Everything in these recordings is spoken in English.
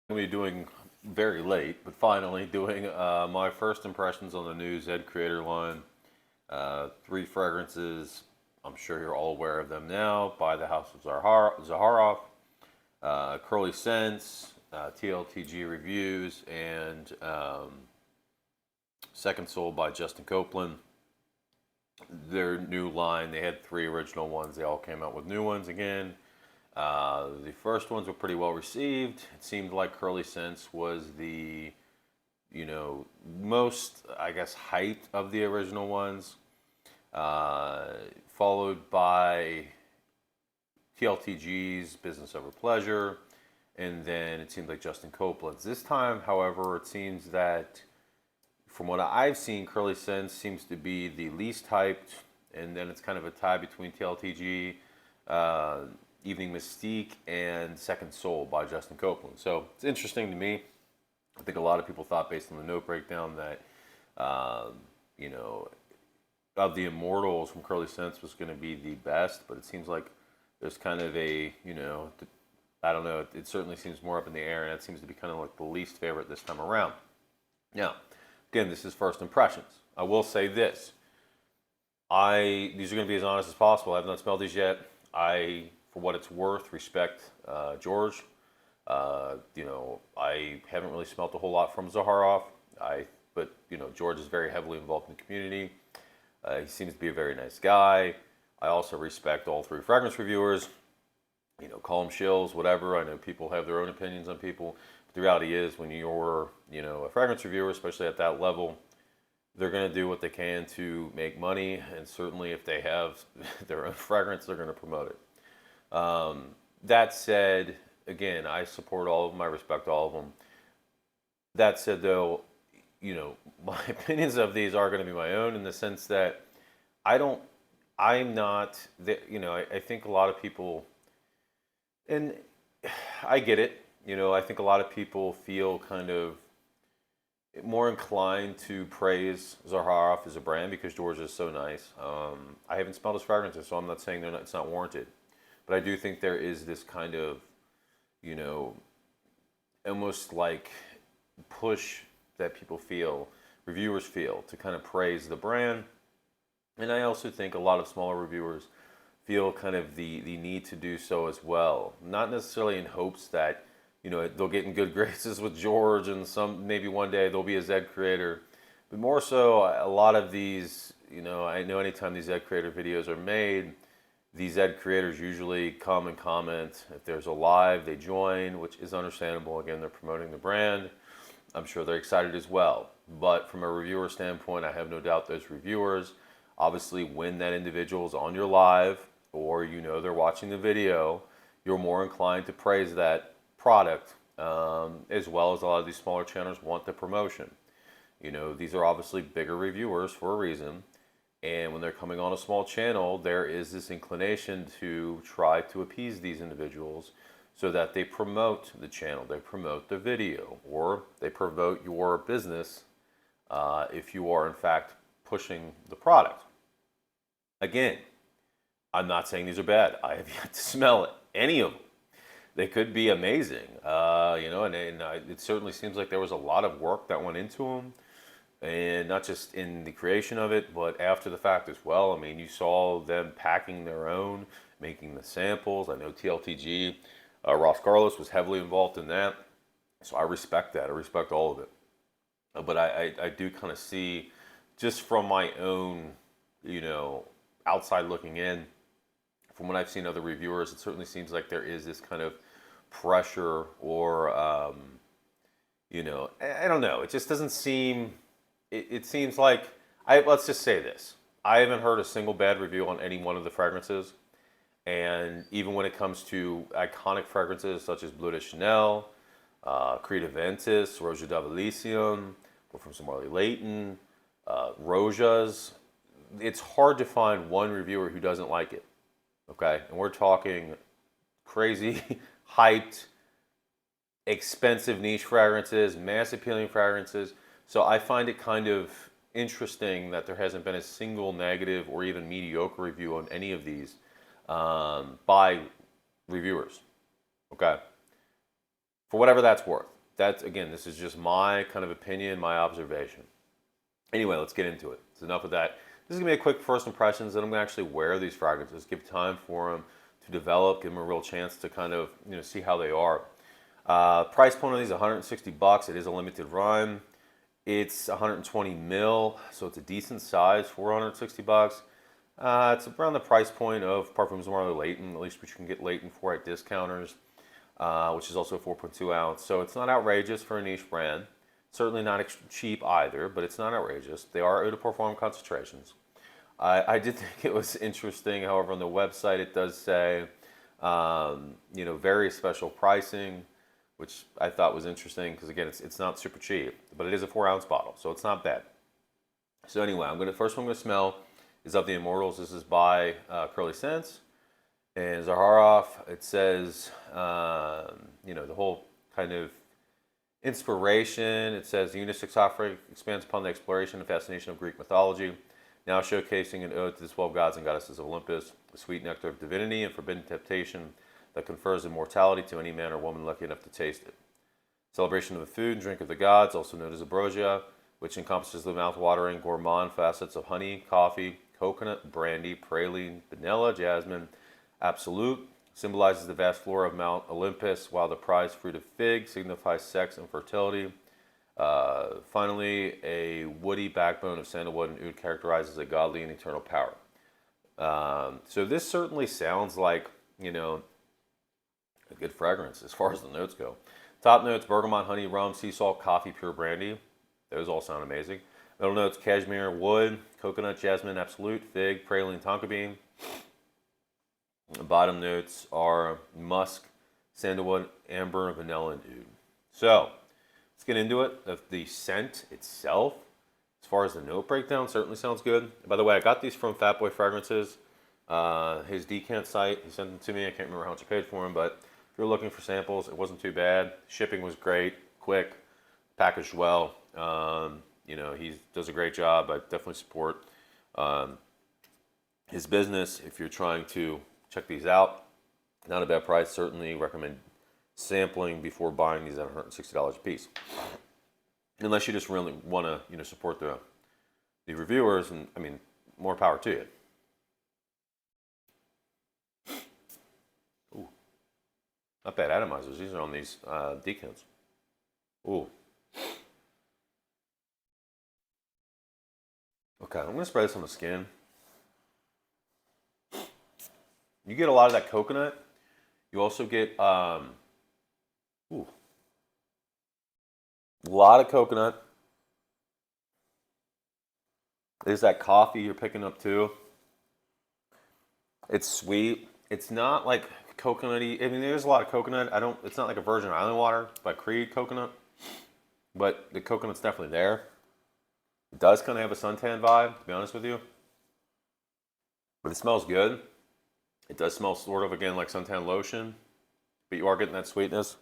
I'm going to be doing very late, but finally doing my first impressions on the new ZED creator line. Three fragrances. I'm sure you're all aware of them now. By the House of Zaharoff, Curly Scents, TLTG Reviews, and Second Soul by Justin Copeland. Their new line, they had three original ones. They all came out with new ones again. The first ones were pretty well received. It seemed like Curly Scents was the, most, I guess, hyped of the original ones. Followed by TLTG's Business Over Pleasure. And then it seemed like Justin Copeland's. This time, however, it seems that from what I've seen, Curly Scents seems to be the least hyped. And then it's kind of a tie between TLTG, Evening Mystique, and Second Soul by Justin Copeland. So it's interesting to me. I think a lot of people thought, based on the note breakdown, that of the Immortals from Curly Scents was going to be the best, but it seems like there's kind of a, I don't know, it certainly seems more up in the air, and it seems to be kind of like the least favorite this time around. Now, again, this is first impressions. I will say this. These are going to be as honest as possible. I have not smelled these yet. For what it's worth, respect George. I haven't really smelt a whole lot from Zaharoff. But George is very heavily involved in the community. He seems to be a very nice guy. I also respect all three fragrance reviewers. Call them shills, whatever. I know people have their own opinions on people. But the reality is, when you're, a fragrance reviewer, especially at that level, they're going to do what they can to make money. And certainly if they have their own fragrance, they're going to promote it. That said, again, I support all of them. I respect all of them. That said, though, my opinions of these are going to be my own, in the sense that I'm not, I think a lot of people, and I get it, I think a lot of people feel kind of more inclined to praise Zaharoff as a brand because George is so nice. I haven't smelled his fragrances, so I'm not saying it's not warranted. But I do think there is this kind of, almost like push that reviewers feel, to kind of praise the brand. And I also think a lot of smaller reviewers feel kind of the need to do so as well. Not necessarily in hopes that, they'll get in good graces with George and maybe one day they'll be a ZED creator. But more so, a lot of these, I know anytime these ZED creator videos are made, these ZED creators usually come and comment. If there's a live, they join, which is understandable. Again, they're promoting the brand. I'm sure they're excited as well. But from a reviewer standpoint, I have no doubt those reviewers, obviously, when that individual is on your live, or they're watching the video, you're more inclined to praise that product, as well as a lot of these smaller channels want the promotion. These are obviously bigger reviewers for a reason. And when they're coming on a small channel, there is this inclination to try to appease these individuals so that they promote the channel, they promote the video, or they promote your business if you are, in fact, pushing the product. Again, I'm not saying these are bad. I have yet to smell any of them. They could be amazing, and it certainly seems like there was a lot of work that went into them. And not just in the creation of it, but after the fact as well. I mean, you saw them packing their own, making the samples. I know TLTG, Ross Carlos was heavily involved in that. So I respect that. I respect all of it. But I do kind of see, just from my own, outside looking in, from what I've seen other reviewers, it certainly seems like there is this kind of pressure, or, I don't know. It just doesn't seem... It seems like, let's just say this. I haven't heard a single bad review on any one of the fragrances. And even when it comes to iconic fragrances such as Bleu de Chanel, Creed Aventus, Roja d'Avalisium, from Marley Layton, Rojas, it's hard to find one reviewer who doesn't like it. Okay? And we're talking crazy, hyped, expensive niche fragrances, mass appealing fragrances. So I find it kind of interesting that there hasn't been a single negative or even mediocre review on any of these by reviewers. Okay? For whatever that's worth. that's, again, this is just my kind of opinion, my observation. Anyway, let's get into it. It's enough of that. This is going to be a quick first impressions, and I'm going to actually wear these fragrances, give time for them to develop, give them a real chance to kind of, see how they are. Price point on these, 160 bucks. It is a limited run. It's 120 mil, so it's a decent size for 160 bucks. It's around the price point of Parfums Noir Leighton, at least what you can get Leighton for at discounters, which is also a 4.2 ounce. So it's not outrageous for a niche brand. Certainly not cheap either, but it's not outrageous. They are eau de parfum concentrations. I did think it was interesting, however, on the website it does say, very special pricing, which I thought was interesting because, again, it's not super cheap, but it is a 4-ounce bottle, so it's not bad. So anyway, first one I'm going to smell is of the Immortals. This is by Curly Scents and Zaharoff. It says, the whole kind of inspiration. It says the unisex offering expands upon the exploration and fascination of Greek mythology, now showcasing an ode to the 12 gods and goddesses of Olympus, the sweet nectar of divinity and forbidden temptation that confers immortality to any man or woman lucky enough to taste it. Celebration of the food and drink of the gods, also known as ambrosia, which encompasses the mouth-watering gourmand facets of honey, coffee, coconut, brandy, praline, vanilla, jasmine, absolute, symbolizes the vast flora of Mount Olympus, while the prized fruit of fig signifies sex and fertility. Finally, a woody backbone of sandalwood and oud characterizes a godly and eternal power. So this certainly sounds like, a good fragrance as far as the notes go. Top notes, bergamot, honey, rum, sea salt, coffee, pure brandy. Those all sound amazing. Middle notes, cashmere, wood, coconut, jasmine, absolute, fig, praline, tonka bean. The bottom notes are musk, sandalwood, amber, vanilla, and oud. So, let's get into it. The scent itself, as far as the note breakdown, certainly sounds good. By the way, I got these from Fatboy Fragrances, his decant site. He sent them to me. I can't remember how much I paid for them, but if you're looking for samples, it wasn't too bad. Shipping was great, quick, packaged well. He does a great job. I definitely support his business if you're trying to check these out. Not a bad price. Certainly recommend sampling before buying these at $160 a piece. Unless you just really want to, support the reviewers, and more power to you. Ooh, not bad atomizers. These are on these decants. Ooh. Okay, I'm going to spray this on the skin. You get a lot of that coconut. You also get a lot of coconut. There's that coffee you're picking up too. It's sweet. It's not like coconutty. There's a lot of coconut. It's not like a Virgin Island water by Creed coconut, but the coconut's definitely there. It does kind of have a suntan vibe, to be honest with you. But it smells good. It does smell sort of, again, like suntan lotion, but you are getting that sweetness.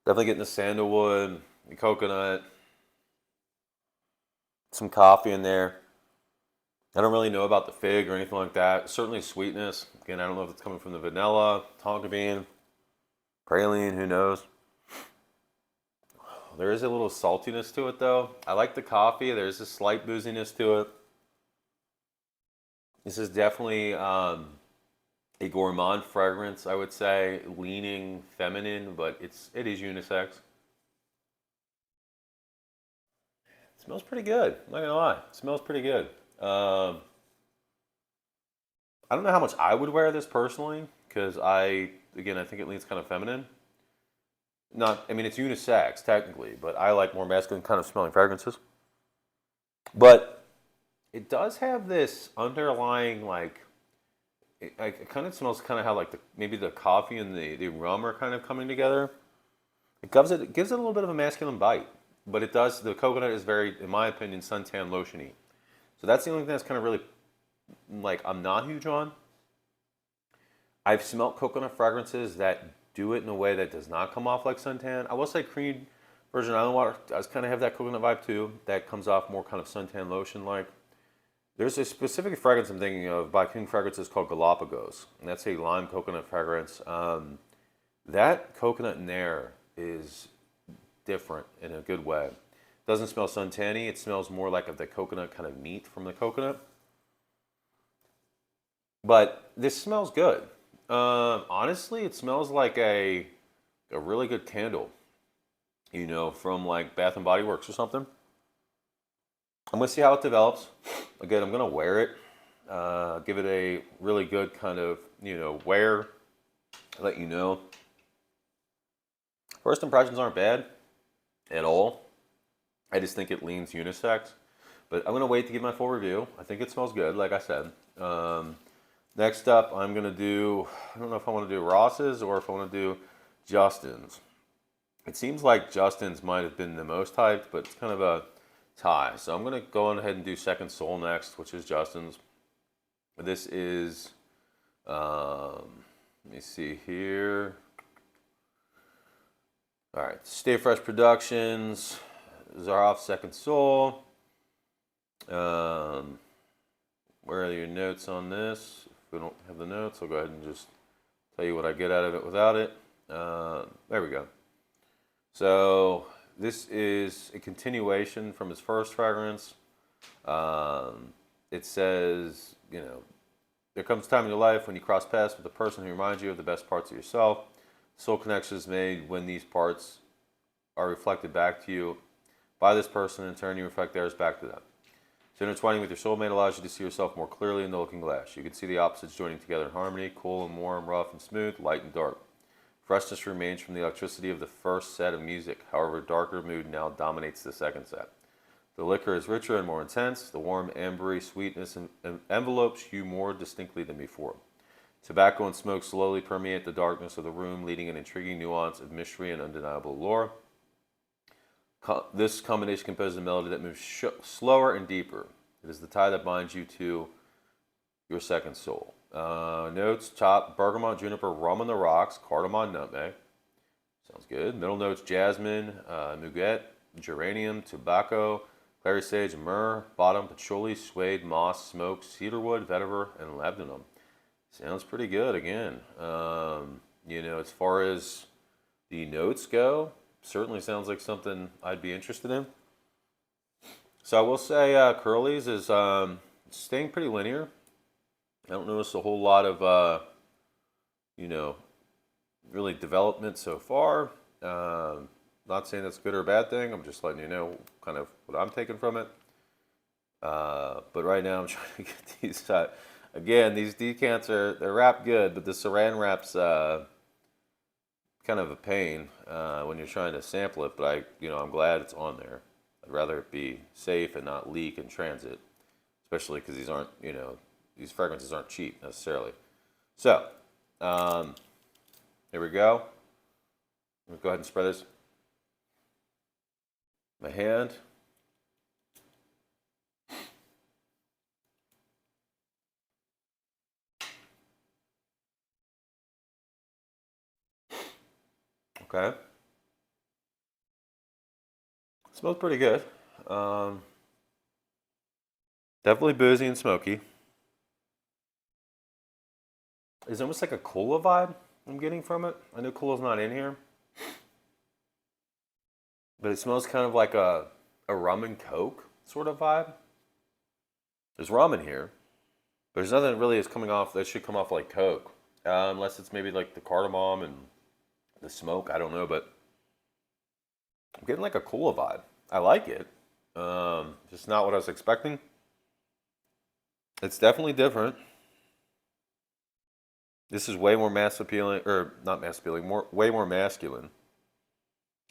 Definitely getting the sandalwood, the coconut, some coffee in there. I don't really know about the fig or anything like that. Certainly sweetness. Again, I don't know if it's coming from the vanilla, tonka bean, praline, who knows. There is a little saltiness to it, though. I like the coffee. There's a slight booziness to it. This is definitely a gourmand fragrance, I would say, leaning feminine, but it is unisex. It smells pretty good. I'm not gonna lie. It smells pretty good. I don't know how much I would wear this personally, because I think it leans kind of feminine. It's unisex technically, but I like more masculine kind of smelling fragrances. But it does have this underlying, it kind of smells kind of how maybe the coffee and the rum are kind of coming together. It gives it a little bit of a masculine bite, but the coconut is very, in my opinion, suntan lotion-y. So that's the only thing that's kind of really, I'm not huge on. I've smelt coconut fragrances that do it in a way that does not come off like suntan. I will say Creed Virgin Island water does kind of have that coconut vibe too. That comes off more kind of suntan lotion like. There's a specific fragrance I'm thinking of by King Fragrances called Galapagos, and that's a lime coconut fragrance. That coconut in there is different in a good way. It doesn't smell suntanny. It smells more like the coconut kind of meat from the coconut. But this smells good. Honestly, it smells like a really good candle, from like Bath and Body Works or something. I'm gonna see how it develops. Again, I'm gonna wear it, give it a really good kind of wear. Let you know. First impressions aren't bad at all. I just think it leans unisex. But I'm gonna wait to give my full review. I think it smells good, like I said. Next up, I'm gonna do. I don't know if I want to do Ross's or if I want to do Justin's. It seems like Justin's might have been the most hyped, but it's kind of a tie. So I'm going to go on ahead and do Second Soul next, which is Justin's. This is, let me see here. All right, Stay Fresh Productions, Zaharoff Second Soul. Where are your notes on this? If we don't have the notes, I'll go ahead and just tell you what I get out of it without it. There we go. So this is a continuation from his first fragrance. It says, there comes a time in your life when you cross paths with a person who reminds you of the best parts of yourself. Soul connection is made when these parts are reflected back to you by this person. In turn, you reflect theirs back to them. So intertwining with your soulmate allows you to see yourself more clearly in the looking glass. You can see the opposites joining together in harmony, cool and warm, rough and smooth, light and dark. Freshness remains from the electricity of the first set of music. However, darker mood now dominates the second set. The liquor is richer and more intense. The warm, ambery sweetness envelopes you more distinctly than before. Tobacco and smoke slowly permeate the darkness of the room, leading an intriguing nuance of mystery and undeniable allure. This combination composes a melody that moves slower and deeper. It is the tie that binds you to your second soul. Notes: top bergamot, juniper, rum on the rocks, cardamom, nutmeg. Sounds good. Middle notes: jasmine, muguet, geranium, tobacco, clary sage, myrrh. Bottom: patchouli, suede, moss, smoke, cedarwood, vetiver, and labdanum. Sounds pretty good. Again, as far as the notes go, certainly sounds like something I'd be interested in. So I will say, Curly's is staying pretty linear. I don't notice a whole lot of, really development so far. Not saying that's a good or a bad thing. I'm just letting you know kind of what I'm taking from it. But right now I'm trying to get these, again, these decants they're wrapped good, but the saran wrap's kind of a pain when you're trying to sample it. But I'm glad it's on there. I'd rather it be safe and not leak in transit, especially because these aren't, these fragrances aren't cheap necessarily. So, here we go. I'm gonna go ahead and spread this. My hand. Okay. Smells pretty good. Definitely boozy and smoky. It's almost like a cola vibe I'm getting from it. I know cola's not in here, but it smells kind of like a rum and coke sort of vibe. There's rum in here, but there's nothing really that's coming off that should come off like coke, unless it's maybe like the cardamom and the smoke. I don't know, but I'm getting like a cola vibe. I like it. Just not what I was expecting. It's definitely different. This is way more mass appealing, or not mass appealing, way more masculine.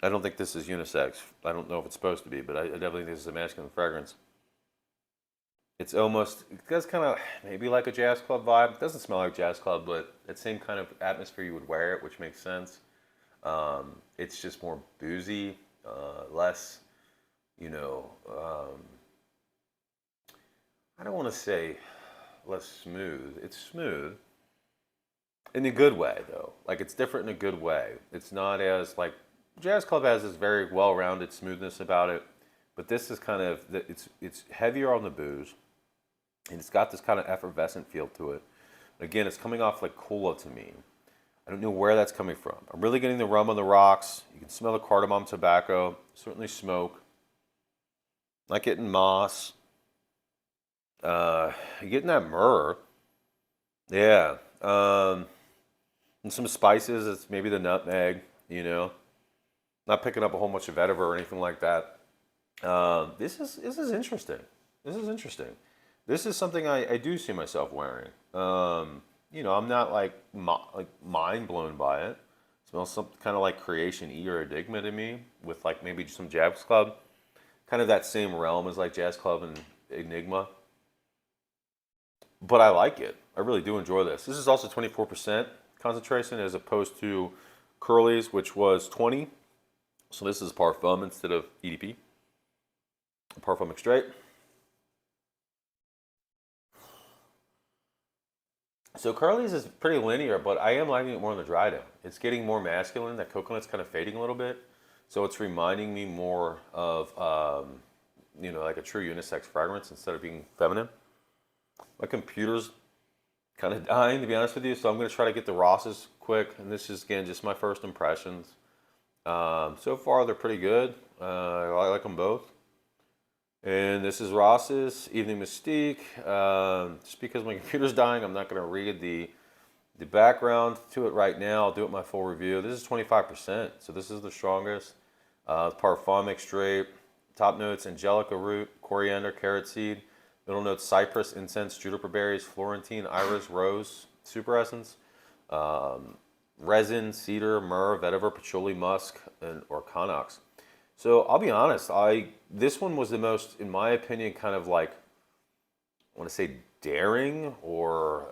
I don't think this is unisex. I don't know if it's supposed to be, but I definitely think this is a masculine fragrance. It does kind of maybe like a jazz club vibe. It doesn't smell like jazz club, but that same kind of atmosphere you would wear it, which makes sense. It's just more boozy, less, I don't want to say less smooth. It's smooth in a good way, though. Like, it's different in a good way. It's not as, like, Jazz Club has this very well-rounded smoothness about it, but this is kind of, it's heavier on the booze. And it's got this kind of effervescent feel to it. Again, it's coming off like cola to me. I don't know where that's coming from. I'm really getting the rum on the rocks. You can smell the cardamom tobacco, certainly smoke. Not getting moss. You're getting that myrrh. Yeah. And some spices. It's maybe the nutmeg, you know. Not picking up a whole bunch of vetiver or anything like that. This is interesting. This is interesting. This is something I do see myself wearing. I'm not like mind blown by it. It smells some kind of like Creation E or Enigma to me, with like maybe some Jazz Club, kind of that same realm as like Jazz Club and Enigma. But I like it. I really do enjoy this. This is also 24% concentration as opposed to Curly's, which was 20. So this is Parfum instead of EDP. Parfum Extrait. So Curly's is pretty linear, but I am liking it more on the dry down. It's getting more masculine. That coconut's kind of fading a little bit. So it's reminding me more of, like a true unisex fragrance instead of being feminine. My computer's kind of dying, to be honest with you, so I'm going to try to get the Rosses quick. And this is, again, just my first impressions. So far, they're pretty good. I like them both. And this is Ross's Evening Mystique. Just because my computer's dying, I'm not going to read the background to it right now. I'll do it my full review. This is 25%, so this is the strongest. Parfum Extrait. Top notes, angelica root, coriander, carrot seed. Middle notes, cypress, incense, juniper berries, Florentine, iris, rose, super essence. Resin, cedar, myrrh, vetiver, patchouli, musk, or connox. So I'll be honest, this one was the most, in my opinion, kind of like, I want to say daring, or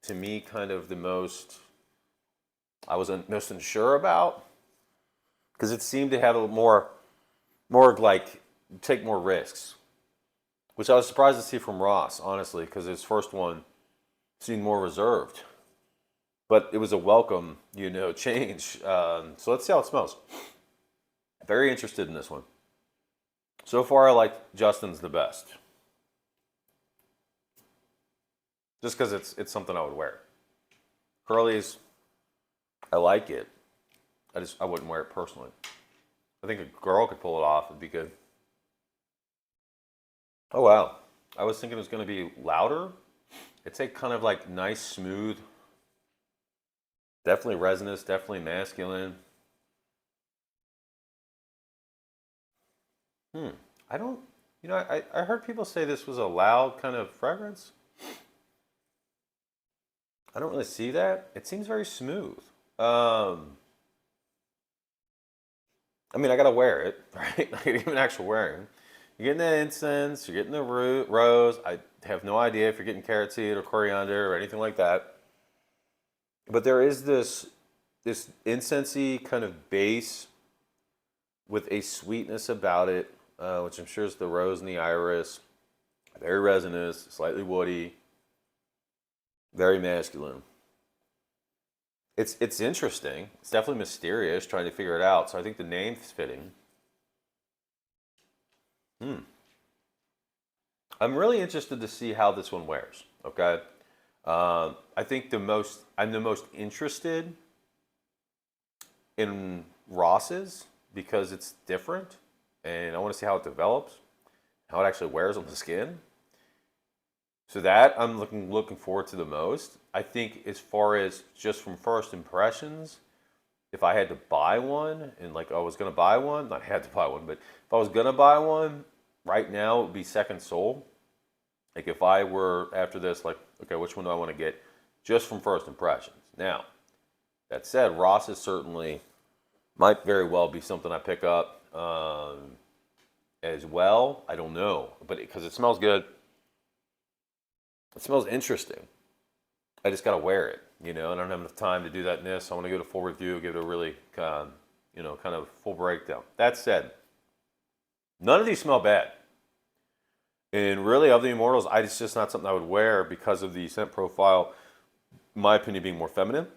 to me, kind of the most, I was most unsure about, because it seemed to have a more like, take more risks, which I was surprised to see from Ross, honestly, because his first one seemed more reserved. But it was a welcome, change. So let's see how it smells. Very interested in this one. So far, I like Justin's the best. Just because it's something I would wear. Curly's, I like it. I wouldn't wear it personally. I think a girl could pull it off. It'd be good. Oh, wow. I was thinking it was going to be louder. It's a kind of like nice, smooth, definitely resinous, definitely masculine. I don't, I heard people say this was a loud kind of fragrance. I don't really see that. It seems very smooth. I mean, I gotta wear it, right? Like, even actual wearing. You're getting the incense, you're getting the rose. I have no idea if you're getting carrot seed or coriander or anything like that. But there is this incensey kind of base with a sweetness about it, which I'm sure is the rose and the iris. Very resinous, slightly woody, very masculine. It's interesting. It's definitely mysterious, trying to figure it out. So I think the name's fitting. I'm really interested to see how this one wears. Okay, I think I'm the most interested in Ross's because it's different, and I want to see how it develops, how it actually wears on the skin. So that I'm looking forward to the most. I think as far as just from first impressions, if I had to buy one, and like I was gonna buy one, not had to buy one, but if I was gonna buy one right now, it would be Second Soul. Like if I were after this, like, okay, which one do I want to get? Just from first impressions. Now, that said, Ross is certainly might very well be something I pick up as well. I don't know, but because it smells good. It smells interesting. I just got to wear it, and I don't have enough time to do that in this. I want to give it a full review, give it a really, kind of full breakdown. That said, none of these smell bad. And really, of the Immortals, it's just not something I would wear because of the scent profile, in my opinion, being more feminine.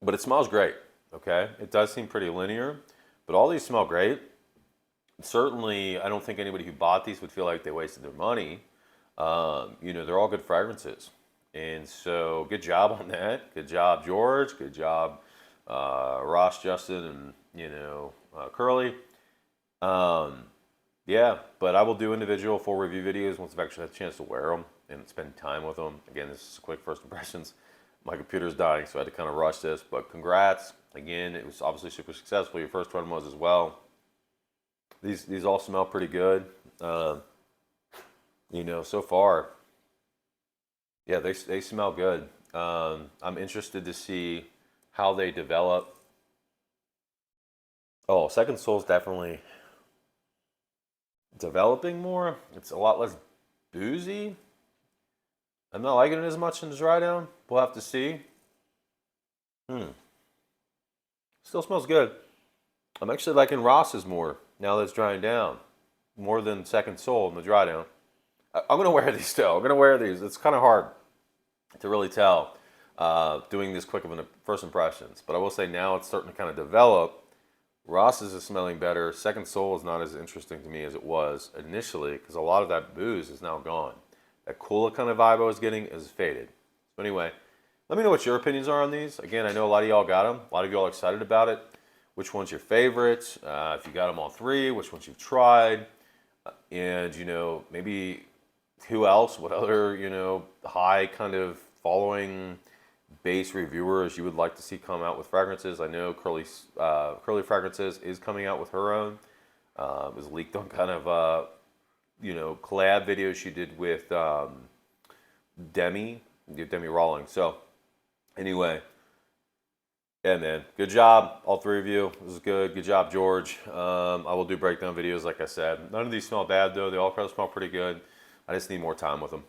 But it smells great, okay? It does seem pretty linear, but all these smell great. Certainly, I don't think anybody who bought these would feel like they wasted their money. You know, they're all good fragrances. And so good job on that. Good job, George. Good job, Ross, Justin, and, you know, Curly. Um, yeah, but I will do individual full review videos once I've actually had a chance to wear them and spend time with them. Again, this is quick first impressions. My computer's dying, so I had to kind of rush this. But congrats. Again, it was obviously super successful. Your first one was as well. These all smell pretty good. You know, so far, yeah, they smell good. I'm interested to see how they develop. Oh, Second Soul's definitely developing more. It's a lot less boozy. I'm not liking it as much in the dry down. We'll have to see. Hmm. Still smells good. I'm actually liking Ross's more now that it's drying down. More than Second Soul in the dry down. I'm going to wear these still. I'm going to wear these. It's kind of hard to really tell doing this quick of an first impressions. But I will say now it's starting to kind of develop. Ross's is smelling better. Second Soul is not as interesting to me as it was initially because a lot of that booze is now gone. That cooler kind of vibe I was getting is faded. So anyway, let me know what your opinions are on these. Again, I know a lot of y'all got them. A lot of y'all are excited about it. Which one's your favorite? If you got them all three, which ones you've tried? And, you know, maybe who else? What other, you know, high kind of following base reviewers you would like to see come out with fragrances? I know Curly Fragrances is coming out with her own. It was leaked on kind of, you know, collab video she did with Demi Rawlings. So anyway, yeah, man, good job, all three of you. This is good. Good job, George. I will do breakdown videos, like I said. None of these smell bad, though. They all smell pretty good. I just need more time with them.